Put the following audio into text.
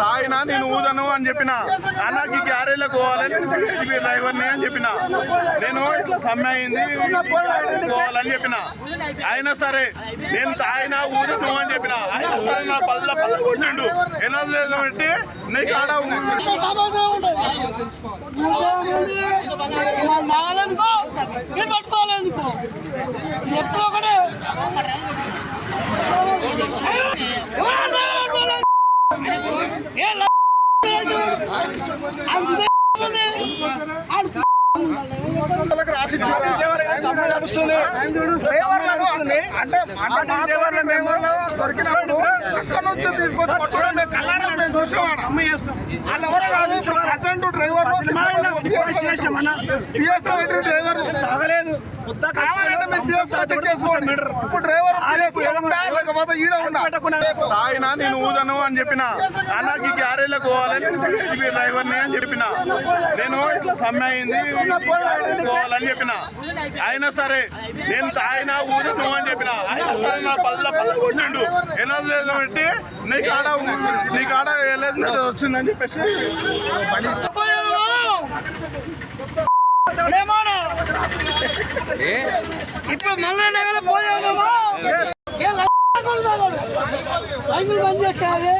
తాగినా నేను ఊదను అని చెప్పిన. అన్నకి గ్యారేజ్లకు పోవాలని డ్రైవర్ని అని చెప్పిన. నేను ఇట్లా సమ్మె అయింది పోవాలని చెప్పిన. అయినా సరే నేను తాగినా ఊదను అని చెప్పిన. అయినా సరే నా పళ్ళ కొట్టిండు. ఎలా పెట్టి నీకు ఆడ అక్కడ నుంచి తీసుకొచ్చి కొట్టడం మేము కళ్ళారా మేము చూసేవాడు. వాళ్ళెవరో కాదు, ప్రజెంట్ డ్రైవర్ డ్రైవర్ కావాలంటే మీరు పిఎస్ఓ చెక్ చేసుకోండి. ఇప్పుడు డ్రైవర్ లేకపోతే ఈడ తాగినా నేను ఊదను అని చెప్పిన. అన్నకి గ్యారేజ్లకు పోవాలని డ్రైవర్ని అని చెప్పిన. నేను ఇట్లా సమ్మె అయింది పోవాలని చెప్పిన. అయినా సరే నేను తాగినా ఊదను అని చెప్పిన. అయినా సరే నా పళ్ళ కొట్టిండు. ఎలా పెట్టి నీకు ఆడ ఎలాజినట్టు వచ్చిందని చెప్పేసి ఇప్పుడు మళ్ళీ బంద్ చేసేది